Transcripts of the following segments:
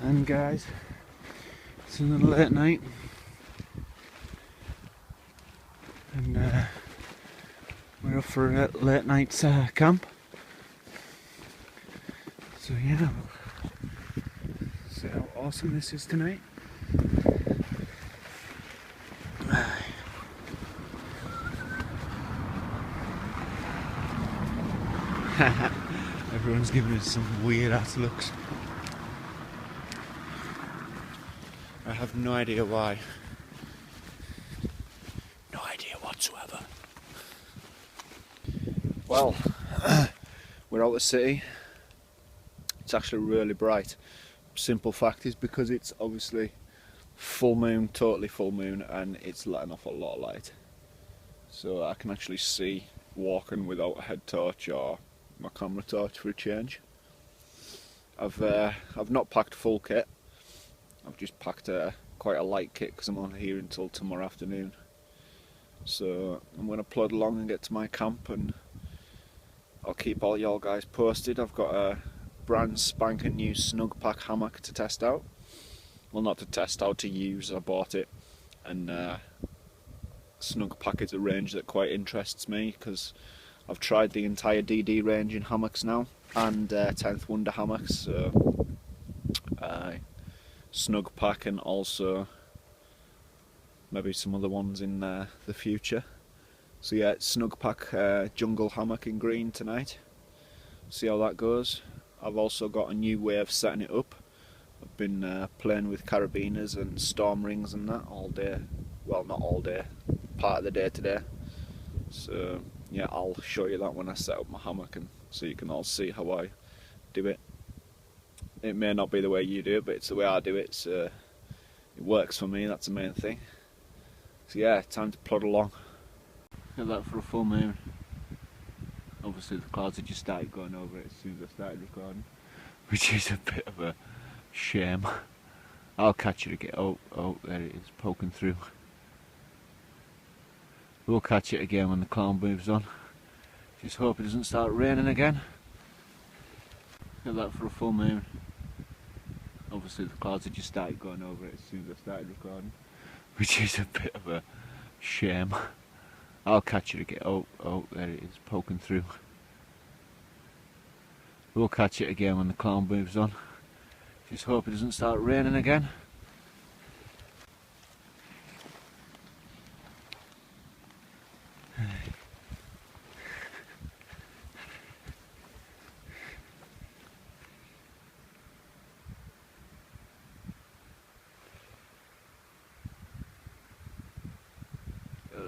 And guys, it's another late night, and we're off for a late night's camp. So yeah, we'll see how awesome this is tonight. Everyone's giving us some weird ass looks. I have no idea why. No idea whatsoever. Well, we're out of the city. It's actually really bright. Simple fact is because it's obviously full moon, totally full moon, and it's letting off a lot of light. So I can actually see walking without a head torch or my camera torch for a change. I've not packed full kit. I've just packed quite a light kit because I'm only here until tomorrow afternoon. So I'm going to plod along and get to my camp, and I'll keep all y'all guys posted. I've got a brand spanking new snug pack hammock to test out. Well, not to test out, to use. I bought it, and snug pack is a range that quite interests me because I've tried the entire DD range in hammocks now, and 10th Wonder hammocks. So snug pack, and also maybe some other ones in the future. So yeah, it's snug pack jungle hammock in green tonight. See how that goes. I've also got a new way of setting it up. I've been playing with carabiners and storm rings and that all day. Well, not all day, part of the day today. So yeah, I'll show you that when I set up my hammock, and so you can all see how I do it. It may not be the way you do it, but it's the way I do it, so it works for me. That's the main thing. So yeah, time to plod along. Look at that for a full moon. Obviously the clouds had just started going over it as soon as I started recording, which is a bit of a shame. I'll catch it again. Oh, there it is, poking through. We'll catch it again when the cloud moves on. Just hope it doesn't start raining again. Look at that for a full moon. Obviously the clouds had just started going over it as soon as I started recording, which is a bit of a shame. I'll catch it again. Oh, there it is, poking through. We'll catch it again when the cloud moves on. Just hope it doesn't start raining again.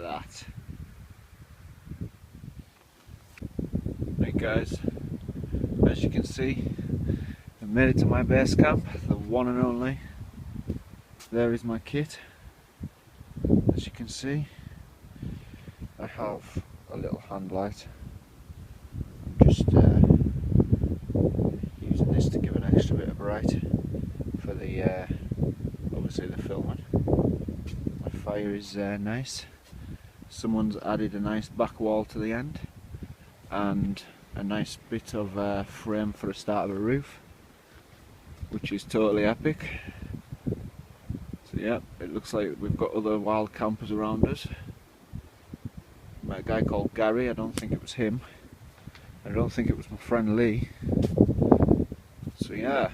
That. Right guys, as you can see, I've made it to my base camp, the one and only. There is my kit. As you can see, I have a little hand light. I'm just using this to give an extra bit of bright for the obviously the filming. My fire is nice. Someone's added a nice back wall to the end, and a nice bit of frame for a start of a roof, which is totally epic. So yeah, it looks like we've got other wild campers around us. Met a guy called Gary. I don't think it was him. I don't think it was my friend Lee. So yeah,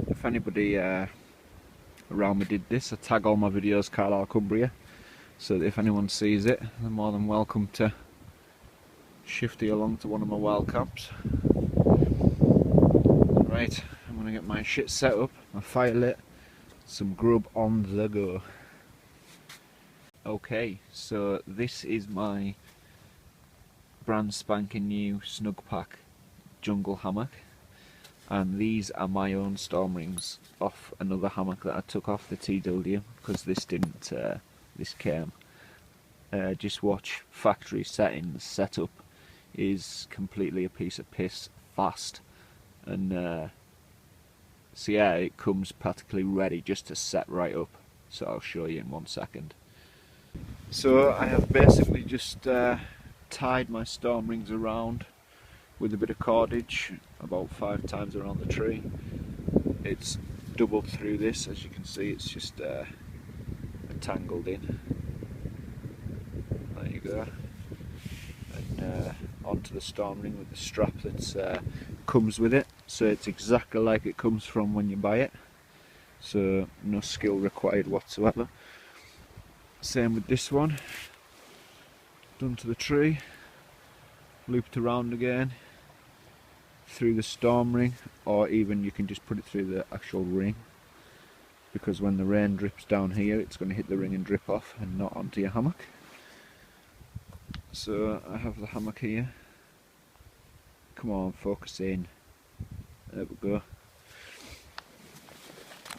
if anybody around me did this, I tag all my videos Carlisle Cumbria, so that if anyone sees it, they're more than welcome to shift you along to one of my wild camps. Right, I'm going to get my shit set up, my fire lit, some grub on the go. Okay, so this is my brand spanking new snug pack jungle hammock, and these are my own storm rings off another hammock that I took off the TW, because this didn't, this came. Just watch, factory settings, setup is completely a piece of piss, fast, and so yeah, it comes practically ready just to set right up, so I'll show you in 1 second. So I have basically just tied my storm rings around with a bit of cordage about 5 times around the tree. it's doubled through this, as you can see. It's just tangled in. There you go. And onto the storm ring with the strap that comes with it, so it's exactly like it comes from when you buy it, so no skill required whatsoever. Same with this one, done to the tree, looped around again through the storm ring, or even you can just put it through the actual ring, because when the rain drips down here it's going to hit the ring and drip off and not onto your hammock. So I have the hammock here. Come on, focus in. There we go.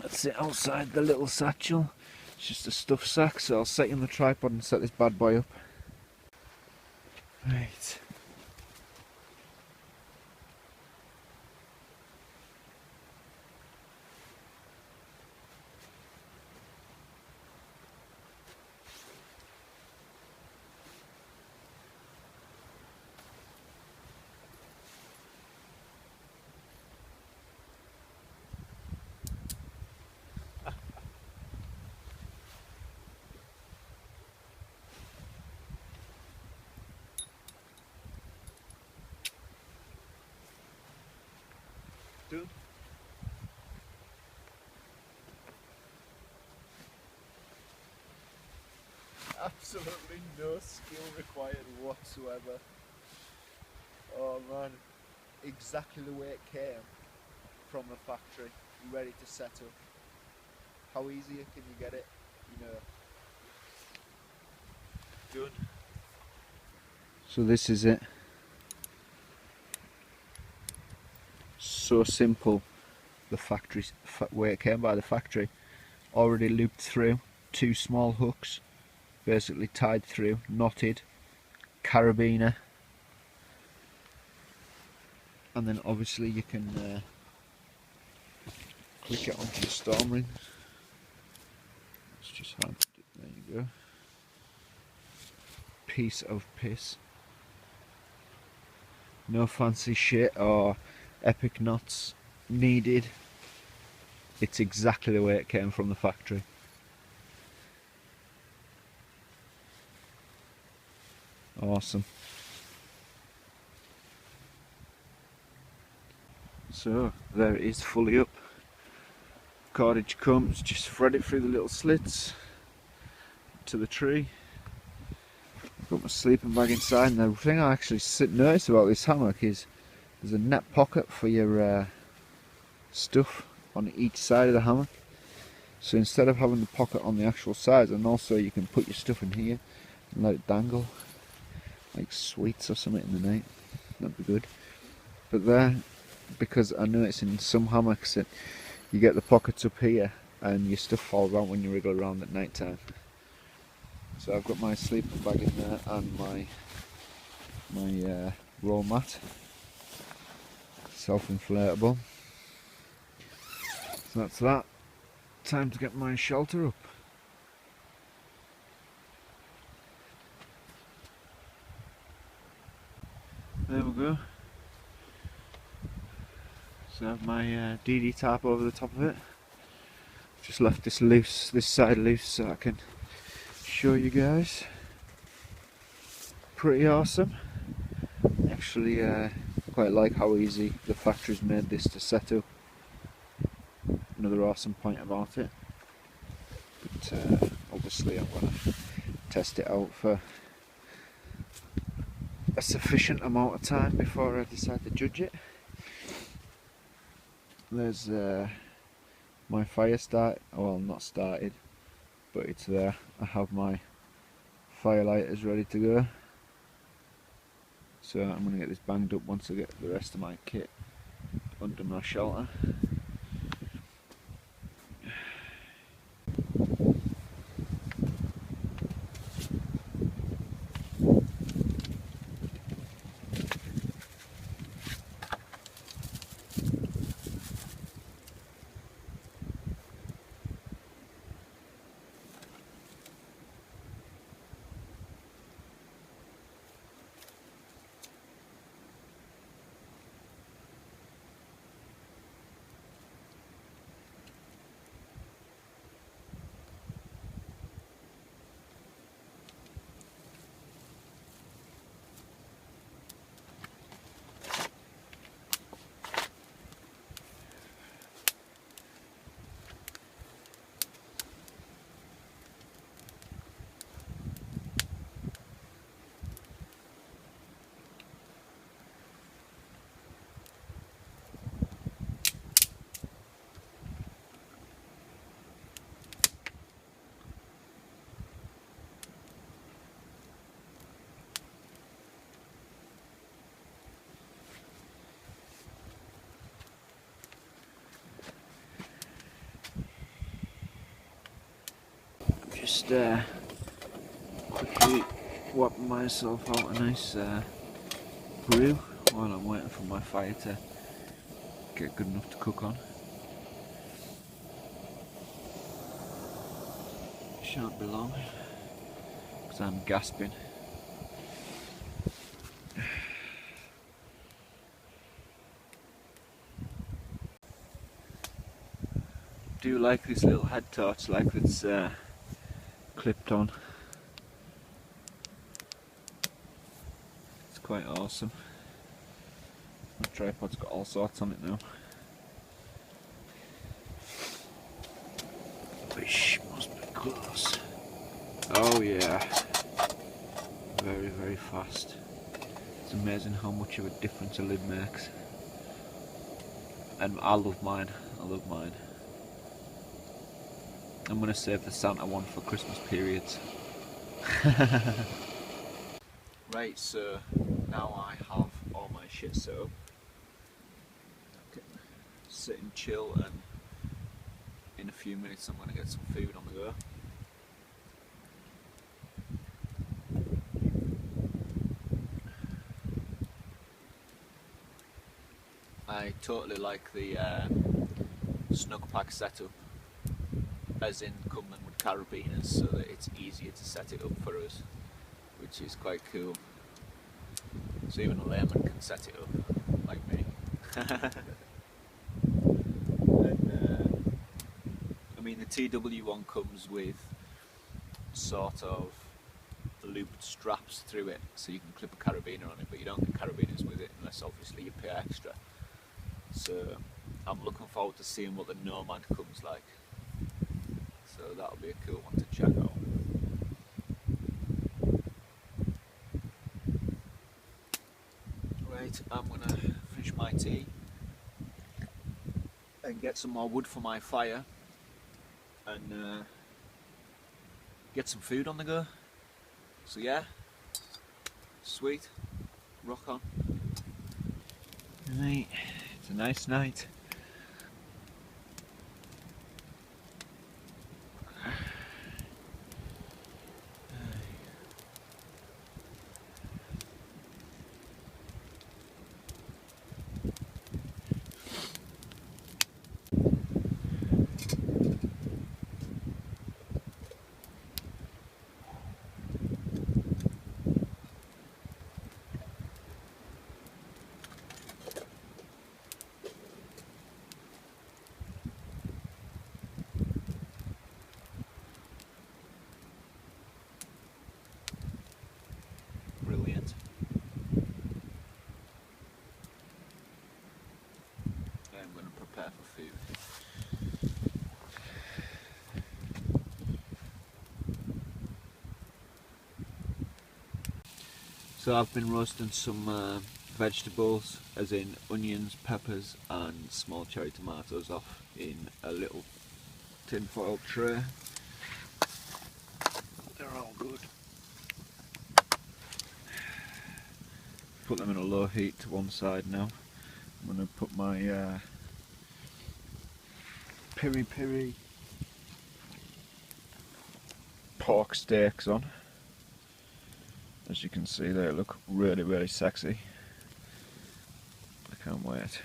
That's it outside the little satchel. It's just a stuff sack, so I'll set you on the tripod and set this bad boy up. Right. Done. Absolutely no skill required whatsoever. Oh man, exactly the way it came from the factory, ready to set up. How easy can you get it? You know. Good. So this is it. So simple. The factory way it came by the factory, already looped through, 2 small hooks, basically tied through, knotted, carabiner, and then obviously you can click it onto the storm ring. It's just hard to do. There you go. Piece of piss. No fancy shit or epic knots needed. It's exactly the way it came from the factory. Awesome. So there it is, fully up. Cordage comes, just thread it through the little slits to the tree. I've got my sleeping bag inside, and the thing I actually noticed about this hammock is there's a net pocket for your stuff on each side of the hammock. So instead of having the pocket on the actual sides, and also you can put your stuff in here and let it dangle like sweets or something in the night. That'd be good. But there, because I notice in some hammocks that you get the pockets up here and your stuff falls out when you wriggle around at night time. So I've got my sleeping bag in there and my roll mat, self-inflatable. So that's that. Time to get my shelter up. There we go. So I have my DD tarp over the top of it. Just left this loose, this side loose, so I can show you guys. Pretty awesome. Actually, quite like how easy the factory's made this to set up. Another awesome point about it. But obviously I'm going to test it out for a sufficient amount of time before I decide to judge it. There's my fire well, not started, but it's there. I have my firelighters ready to go. So I'm going to get this banged up once I get the rest of my kit under my shelter. just quickly whopping myself out a nice brew while I'm waiting for my fire to get good enough to cook on. Shan't be long because I'm gasping. Do like this little head torch like that's clipped on. It's quite awesome. The tripod's got all sorts on it now. Fish must be close. Oh yeah. Very, very fast. It's amazing how much of a difference a lid makes. And I love mine. I love mine. I'm going to save the Santa one for Christmas periods. Right, so now I have all my shit set up. I can sit and chill, and in a few minutes I'm going to get some food on the go. I totally like the snug pack setup, as in coming with carabiners, so that it's easier to set it up for us, which is quite cool. So even a layman can set it up, like me. And, I mean, the TW one comes with sort of looped straps through it, so you can clip a carabiner on it, but you don't get carabiners with it unless obviously you pay extra. So I'm looking forward to seeing what the Nomad comes like. So that'll be a cool one to check out. Right, I'm gonna finish my tea and get some more wood for my fire and get some food on the go. So yeah, sweet, rock on. Right, it's a nice night. Brilliant. I'm going to prepare for food. So I've been roasting some vegetables, as in onions, peppers and small cherry tomatoes off in a little tinfoil tray. They're all good. Put them in a low heat to one side now. I'm going to put my piri piri pork steaks on. As you can see, they look really, really sexy. I can't wait.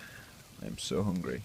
I'm so hungry.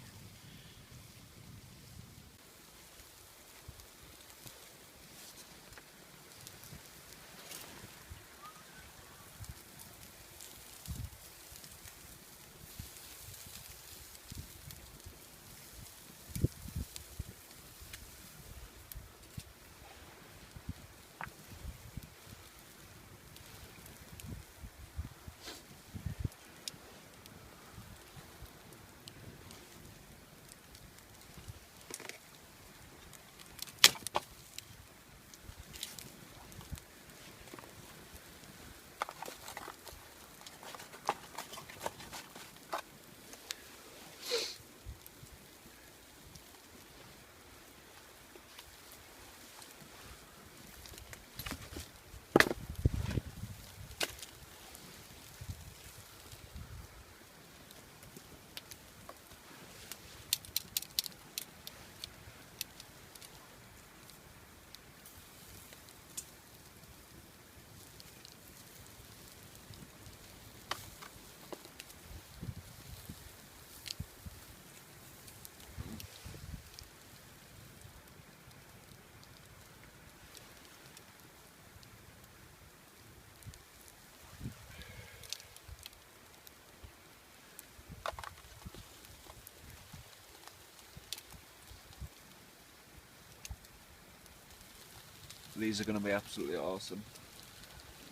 These are going to be absolutely awesome.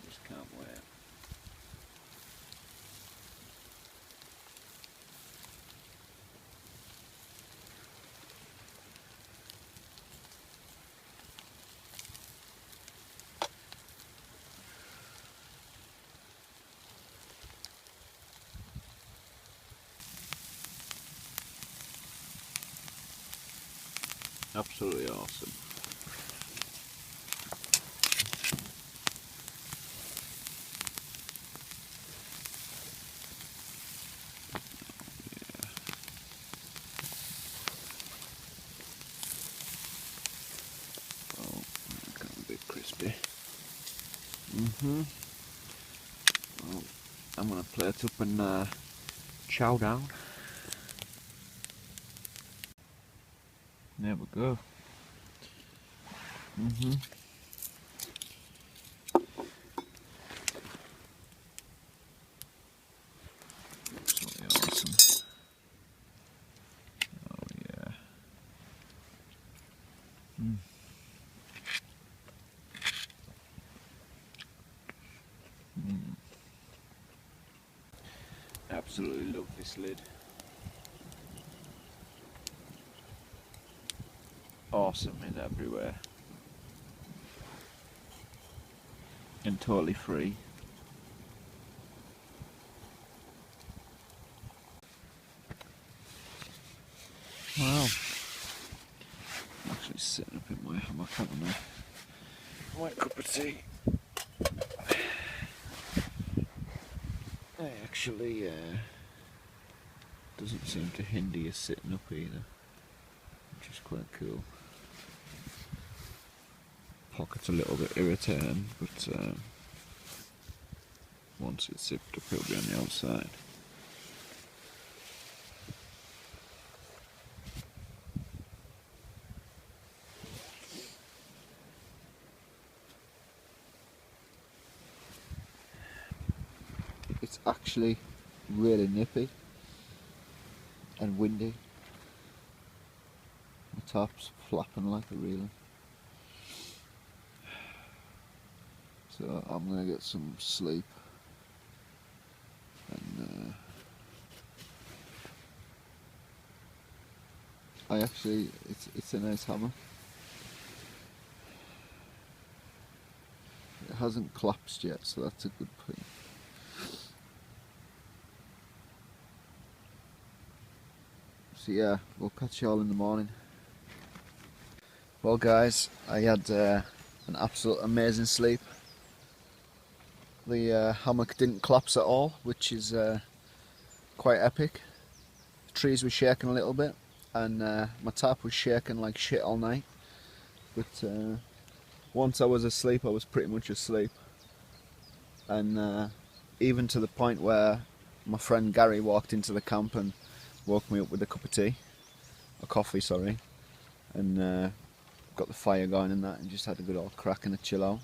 Just can't wait. Absolutely awesome. Oh, got a bit crispy. Well, I'm gonna plate up and chow down. There we go. Absolutely awesome. Oh yeah. Absolutely love this lid. Awesome is everywhere. And totally free. Wow. I'm actually sitting up in my hammock, haven't I? My cup of tea. It actually doesn't seem to hinder you sitting up either, which is quite cool. Pocket's a little bit irritating, but once it's zipped up it'll be on the outside. It's actually really nippy and windy. The top's flapping like a reeler. So I'm gonna get some sleep and it's a nice hammock. It hasn't collapsed yet, so that's a good thing. So yeah, we'll catch you all in the morning. Well guys, I had an absolute amazing sleep. The hammock didn't collapse at all, which is quite epic. The trees were shaking a little bit and my tarp was shaking like shit all night. But once I was asleep, I was pretty much asleep. And even to the point where my friend Gary walked into the camp and woke me up with a cup of tea, a coffee, sorry, and got the fire going and that, and just had a good old crack and a chill out.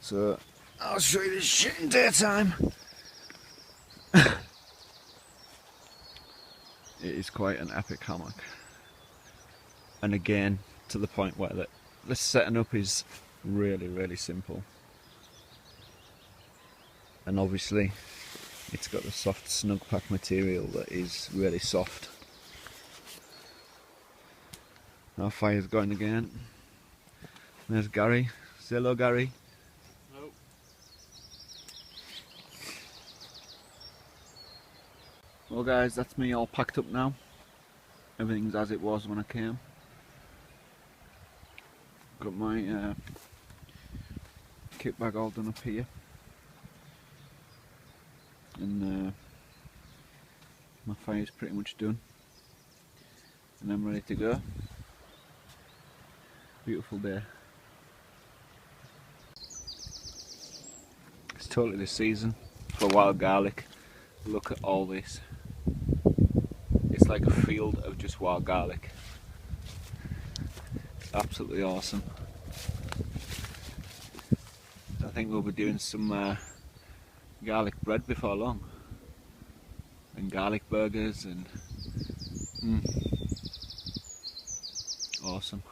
So I'll show you this shit in daytime. It is quite an epic hammock, and again to the point where the setting up is really simple, and obviously it's got the soft snug pack material that is really soft. Our fire's going again. There's Gary. Say hello, Gary. Hello. Well guys, that's me all packed up now. Everything's as it was when I came. Got my kit bag all done up here. And my fire's pretty much done. And I'm ready to go. Beautiful day. It's totally the season for wild garlic. Look at all this. It's like a field of just wild garlic. It's absolutely awesome. I think we'll be doing some garlic bread before long. And garlic burgers and awesome.